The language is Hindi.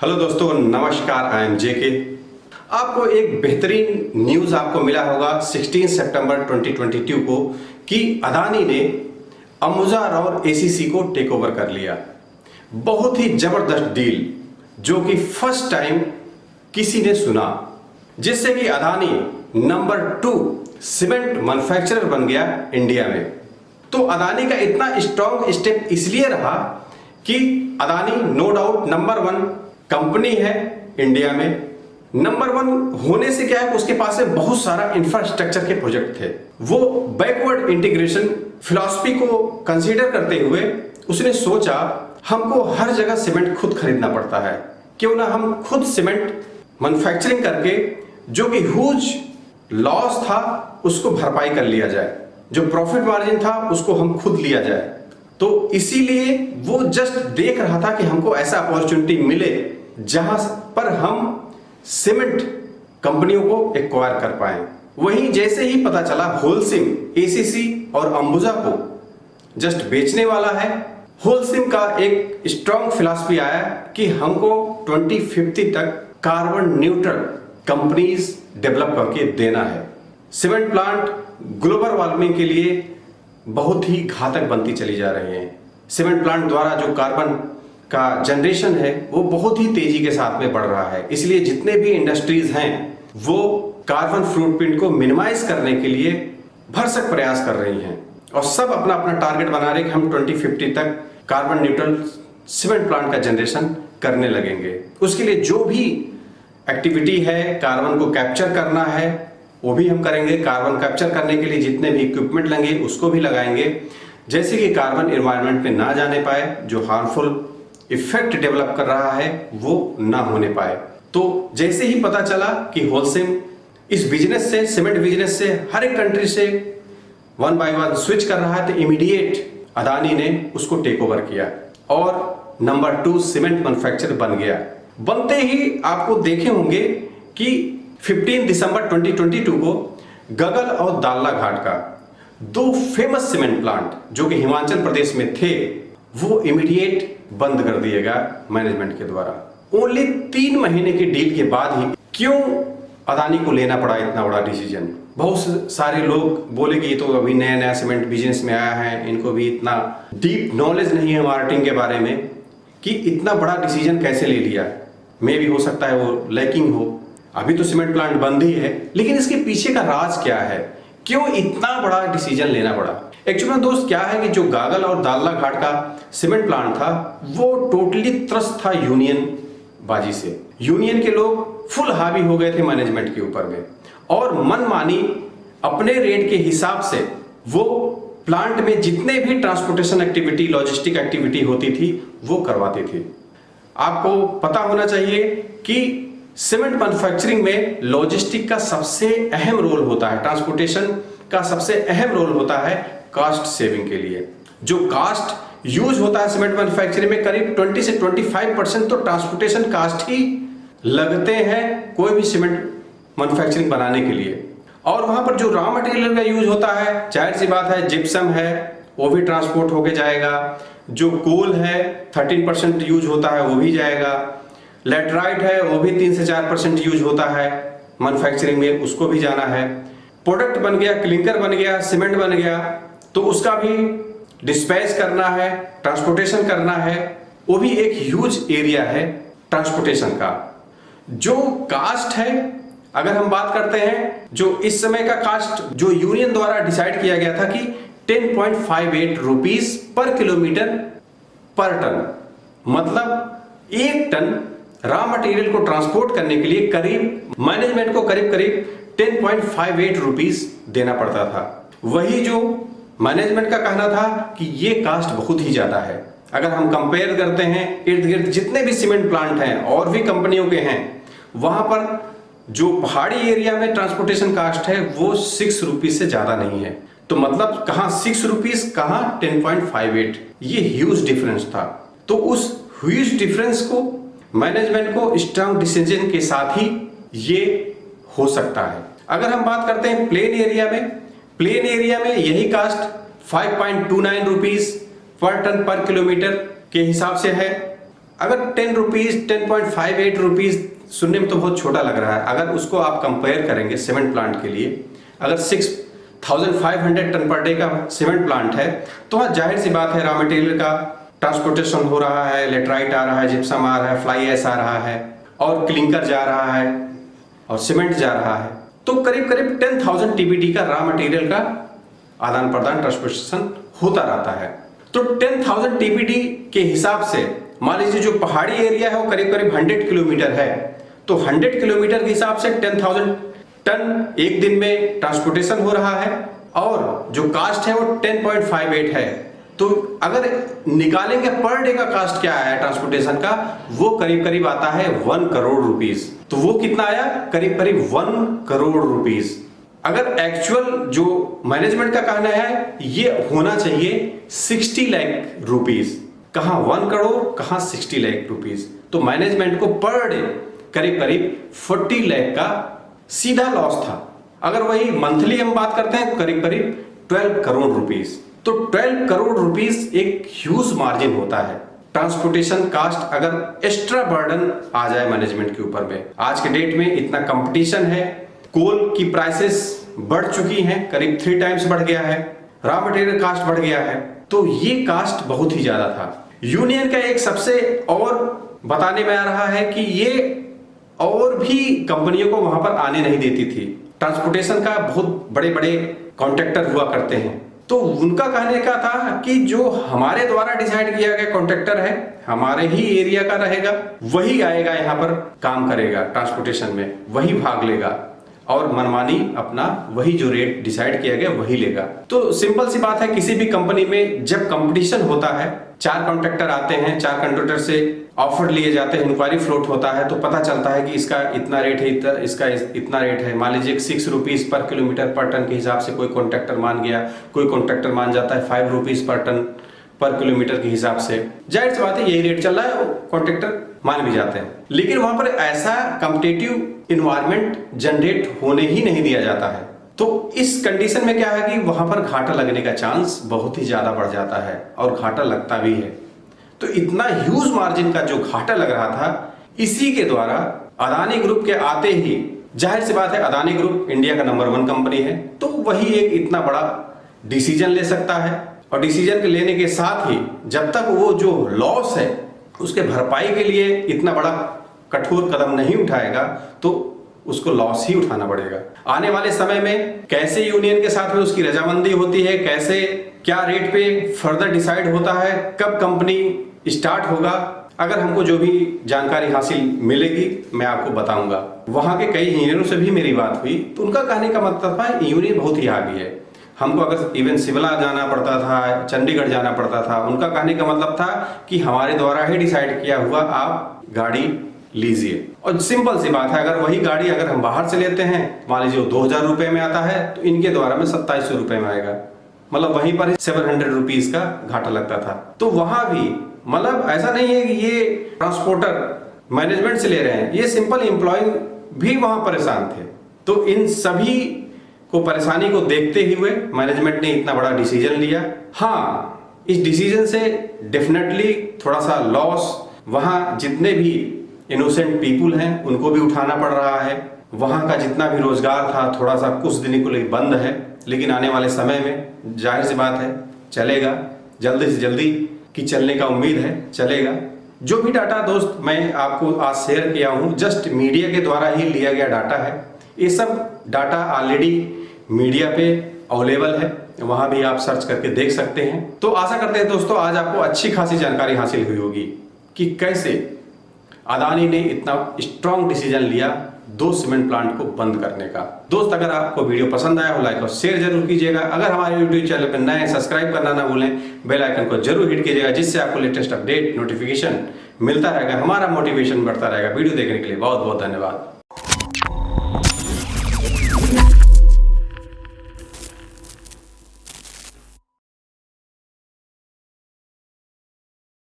हेलो दोस्तों, नमस्कार। आई एम जेके। आपको एक बेहतरीन न्यूज़ आपको मिला होगा 16 सितंबर 2022 को कि अदानी ने अंबुजा और एसीसी को टेक ओवर कर लिया। बहुत ही जबरदस्त डील जो कि फर्स्ट टाइम किसी ने सुना, जिससे कि अदानी नंबर 2 सीमेंट मैन्युफैक्चरर बन गया इंडिया में। तो अदानी का इतना स्ट्रॉन्ग स्टेप इसलिए रहा कि Adani no doubt number 1 company है इंडिया में। नंबर 1 होने से क्या है, उसके पास में बहुत सारा इंफ्रास्ट्रक्चर के प्रोजेक्ट थे। वो बैकवर्ड इंटीग्रेशन फिलॉसफी को कंसीडर करते हुए उसने सोचा हमको हर जगह सीमेंट खुद खरीदना पड़ता है, क्यों ना हम खुद सीमेंट मैन्युफैक्चरिंग करके जो कि ह्यूज लॉस था उसको भरपाई कर लिया जाए, जो प्रॉफिट मार्जिन था उसको हम खुद लिया जाए। तो इसीलिए वो जस्ट देख रहा था कि हमको ऐसा अपॉर्चुनिटी मिले जहां पर हम सीमेंट कंपनियों को एक्वायर कर पाए। वहीं जैसे ही पता चला होलसिम एसीसी और अंबुजा को जस्ट बेचने वाला है, होलसिम का एक स्ट्रॉन्ग फिलॉसफी आया कि हमको 2050 तक कार्बन न्यूट्रल कंपनीज डेवलप करके देना है। सीमेंट प्लांट ग्लोबल वार्मिंग के लिए बहुत ही घातक बनती चली जा रही है। सीमेंट प्लांट द्वारा जो कार्बन का जनरेशन है वो बहुत ही तेजी के साथ में बढ़ रहा है। इसलिए जितने भी इंडस्ट्रीज हैं वो कार्बन फुटप्रिंट को मिनिमाइज करने के लिए भरसक प्रयास कर रही हैं और सब अपना अपना टारगेट बना रहे कि हम 2050 तक कार्बन न्यूट्रल सीमेंट प्लांट का जनरेशन करने लगेंगे। उसके लिए जो भी एक्टिविटी है, कार्बन को कैप्चर करना है, वो भी हम करेंगे। कार्बन कैप्चर करने के लिए जितने भी इक्विपमेंट लगेंगे उसको भी लगाएंगे, जैसे कि कार्बन एनवायरनमेंट में ना जाने पाए, जो हार्मफुल इफेक्ट डेवलप कर रहा है वो ना होने पाए। तो जैसे ही पता चला कि होलसिम इस बिजनेस से, सीमेंट बिजनेस से हर एक कंट्री से 1 बाय 1 स्विच कर रहा है, तो इमीडिएट अदानी ने उसको टेक ओवर किया और नंबर 2 सीमेंट मैन्युफैक्चरर बन गया। बनते ही आपको देखे होंगे कि 15 दिसंबर 2022 को गगल और दाल्ला घाट का 2 फेमस सीमेंट प्लांट जो कि हिमाचल प्रदेश में थे वो इमीडिएट बंद कर दिए गया मैनेजमेंट के द्वारा। ओनली 3 महीने की डील के बाद ही क्यों अदानी को लेना पड़ा इतना बड़ा डिसीजन। बहुत सारे लोग बोले कि ये तो अभी नया नया सीमेंट बिजनेस में आया है, इनको भी इतना डीप नॉलेज नहीं है मार्केटिंग के बारे में कि इतना बड़ा डिसीजन कैसे ले लिया। मे भी हो सकता है वो लैकिंग हो, अभी तो सीमेंट प्लांट बंद ही है, लेकिन इसके पीछे का राज क्या है, क्यों इतना बड़ा डिसीजन लेना पड़ा। एक्चुअली में दोस्त क्या है कि जो गागल और दाल्ला घाट का सीमेंट प्लांट था वो टोटली त्रस्त था यूनियन बाजी से। यूनियन के लोग फुल हावी हो गए थे मैनेजमेंट के ऊपर में और मनमानी अपने रेट के हिसाब से वो प्लांट में जितने भी ट्रांसपोर्टेशन एक्टिविटी, लॉजिस्टिक एक्टिविटी होती थी वो करवाती थी। आपको पता होना चाहिए कि सीमेंट मैन्युफैक्चरिंग में लॉजिस्टिक का सबसे अहम रोल होता है, ट्रांसपोर्टेशन का सबसे अहम रोल होता है कास्ट सेविंग के लिए। जो कास्ट यूज होता है सीमेंट मैन्युफैक्चरिंग में करीब 20 से 25% तो ट्रांसपोर्टेशन कास्ट ही लगते हैं कोई भी सीमेंट मैन्युफैक्चरिंग बनाने के लिए। और वहां पर जो रॉ मटेरियल का यूज होता है, जाहिर सी बात है जिप्सम है वो भी ट्रांसपोर्ट होके जाएगा, जो कोल है 13% यूज होता है वो भी जाएगा, लेटराइट है वो भी 3 से 4% यूज होता है मैन्युफैक्चरिंग में, उसको भी जाना है। प्रोडक्ट बन गया, क्लिंकर बन गया, सीमेंट बन गया, तो उसका भी डिस्पैच करना है, ट्रांसपोर्टेशन करना है, वो भी एक ह्यूज एरिया है ट्रांसपोर्टेशन का। जो कास्ट है, अगर हम बात करते हैं, जो इस समय का कास्ट जो यूनियन द्वारा डिसाइड किया गया था कि 10.58 रुपीस पर किलोमीटर पर टन, मतलब 1 टन रॉ मटेरियल को ट्रांसपोर्ट करने के लिए करीब मैनेजमेंट को करीब 10.58 रुपीस देना पड़ता था। वही जो मैनेजमेंट का कहना था कि ये कास्ट बहुत ही ज्यादा है। अगर हम कंपेयर करते हैं इर्द गिर्द जितने भी सीमेंट प्लांट हैं और भी कंपनियों के हैं, वहां पर जो पहाड़ी एरिया में ट्रांसपोर्टेशन कास्ट है वो 6 रुपीस से ज्यादा नहीं है। तो मतलब कहां 6 रुपीस, कहां 10.58, ये ह्यूज डिफरेंस था। तो उस ह्यूज डिफरेंस को मैनेजमेंट को स्ट्रांग डिसीजन के साथ ही ये हो सकता है। अगर हम बात करते हैं प्लेन एरिया में यही कास्ट 5.29 रुपीस पर टन पर किलोमीटर के हिसाब से है। अगर 10 रुपीज 10.58 रुपीज सुनने में तो बहुत छोटा लग रहा है, अगर उसको आप कंपेयर करेंगे सीमेंट प्लांट के लिए, अगर 6,500 टन पर डे का सीमेंट प्लांट है तो वहाँ जाहिर सी बात है रॉ मटेरियल का ट्रांसपोर्टेशन हो रहा है, लेटराइट आ रहा है, जिप्सम आ रहा है, फ्लाई ऐश आ रहा है और क्लिंकर जा रहा है और सीमेंट जा रहा है, तो करीब करीब 10,000 TPD का रॉ मटेरियल का आदान प्रदान ट्रांसपोर्टेशन होता रहता है। तो 10,000 TPD के हिसाब से मान लीजिए जो पहाड़ी एरिया है वो करीब करीब 100 किलोमीटर है, तो 100 किलोमीटर के हिसाब से 10,000 टन एक दिन में ट्रांसपोर्टेशन हो रहा है और जो कास्ट है वो 10.58 है। तो अगर निकालेंगे पर डे का कास्ट क्या है ट्रांसपोर्टेशन का, वो करीब करीब आता है 1 करोड़ रुपीस। तो वो कितना आया, करीब करीब 1 करोड़ रुपीस। अगर एक्चुअल जो मैनेजमेंट का कहना है ये होना चाहिए 60 लाख रुपीस, कहां 1 करोड़ कहां 60 लाख रुपीस। तो मैनेजमेंट को पर डे करीब करीब 40 लाख का सीधा लॉस था। अगर वही मंथली हम बात करते हैं करीब करीब 12 करोड़ रुपीस। तो 12 करोड़ रुपीस एक ह्यूज मार्जिन होता है। ट्रांसपोर्टेशन कास्ट अगर एक्स्ट्रा बर्डन आ जाए मैनेजमेंट के ऊपर में, आज के डेट में इतना कंपटीशन है, कोल की प्राइसेस बढ़ चुकी हैं, करीब 3 टाइम्स बढ़ गया है, रॉ मटेरियल कास्ट बढ़ गया है, तो ये कास्ट बहुत ही ज्यादा था। यूनियन का एक सबसे और बताने में आ रहा है कि ये और भी कंपनियों को वहां पर आने नहीं देती थी। ट्रांसपोर्टेशन का बहुत बड़े बड़े कॉन्ट्रैक्टर हुआ करते हैं, तो उनका कहने का था कि जो हमारे द्वारा डिसाइड किया गया कॉन्ट्रैक्टर है, हमारे ही एरिया का रहेगा, वही आएगा यहाँ पर काम करेगा ट्रांसपोर्टेशन में, वही भाग लेगा और मनमानी अपना वही जो रेट डिसाइड किया गया वही लेगा। तो सिंपल सी बात है, किसी भी कंपनी में जब कंपटीशन होता है, 4 कॉन्ट्रैक्टर आते हैं, 4 कॉन्ट्रैक्टर से ऑफर लिए जाते हैं, इंक्वायरी फ्लोट होता है, तो पता चलता है कि इसका इतना रेट है, इसका इतना रेट है। मान लीजिए 6 रुपीज पर किलोमीटर पर टन के हिसाब से कोई कॉन्ट्रैक्टर मान गया, कोई कॉन्ट्रैक्टर मान जाता है 5 रुपीज पर टन पर किलोमीटर के हिसाब से। जाहिर सी बात है यही रेट चल रहा है, कॉन्ट्रैक्टर मान भी जाते हैं, लेकिन वहां पर ऐसा कॉम्पिटिटिव इन्वायरमेंट जनरेट होने ही नहीं दिया जाता है। तो इस कंडीशन में क्या है कि वहां पर घाटा लगने का चांस बहुत ही ज्यादा बढ़ जाता है और घाटा लगता भी है। तो इतना ह्यूज मार्जिन का जो घाटा लग रहा था, इसी के द्वारा अदानी ग्रुप के आते ही, जाहिर सी बात है अदानी ग्रुप इंडिया का नंबर 1 कंपनी है, तो वही एक इतना बड़ा डिसीजन ले सकता है। और डिसीजन के लेने के साथ ही जब तक वो जो लॉस है उसके भरपाई के लिए इतना बड़ा कठोर कदम नहीं उठाएगा तो उसको लॉस ही उठाना पड़ेगा। आने वाले समय में कैसे यूनियन के साथ में उसकी रजामंदी होती है, कैसे क्या रेट पे फर्दर डिसाइड होता है, कब कंपनी स्टार्ट होगा, अगर हमको जो भी जानकारी हासिल मिलेगी मैं आपको बताऊंगा। वहां के कई इंजीनियरों से भी मेरी बात हुई तो उनका कहने का मतलब था यूनियन बहुत ही आगे है। हमको अगर इवन शिमला जाना पड़ता था, चंडीगढ़ जाना पड़ता था, उनका कहने का मतलब था कि हमारे द्वारा ही डिसाइड किया हुआ आप गाड़ी लीजिए। और सिंपल सी बात है, अगर वही गाड़ी अगर हम बाहर से लेते हैं, मान लीजिए 2,000 रुपए में आता है तो इनके द्वारा में 2700 रुपए में आएगा, मतलब वहीं पर 700 रुपीज का घाटा लगता था। तो वहां भी मतलब ऐसा नहीं है कि ये ट्रांसपोर्टर मैनेजमेंट से ले रहे हैं, ये सिंपल एम्प्लॉय भी वहां परेशान थे। तो इन सभी को परेशानी को देखते हुए मैनेजमेंट ने इतना बड़ा डिसीजन लिया। हाँ, इस डिसीजन से डेफिनेटली थोड़ा सा लॉस वहां जितने भी इनोसेंट पीपुल हैं उनको भी उठाना पड़ रहा है। वहां का जितना भी रोजगार था थोड़ा सा कुछ दिन के लिए बंद है, लेकिन आने वाले समय में जाहिर सी बात है चलेगा, जल्दी से जल्दी की चलने का उम्मीद है, चलेगा। जो भी डाटा दोस्त मैं आपको आज शेयर किया हूं जस्ट मीडिया के द्वारा ही लिया गया डाटा है। ये सब डाटा ऑलरेडी मीडिया पे अवेलेबल है, वहां भी आप सर्च करके देख सकते हैं। तो आशा करते हैं दोस्तों आज आपको अच्छी खासी जानकारी हासिल हुई होगी कि कैसे अदानी ने इतना स्ट्रॉन्ग डिसीजन लिया 2 सीमेंट प्लांट को बंद करने का। दोस्त अगर आपको वीडियो पसंद आया हो लाइक और शेयर जरूर कीजिएगा। अगर हमारे यूट्यूब चैनल पर नए सब्सक्राइब करना ना भूलें, बेल आइकन को जरूर हिट कीजिएगा जिससे आपको लेटेस्ट अपडेट नोटिफिकेशन मिलता रहेगा, हमारा मोटिवेशन बढ़ता रहेगा। वीडियो देखने के लिए बहुत बहुत धन्यवाद।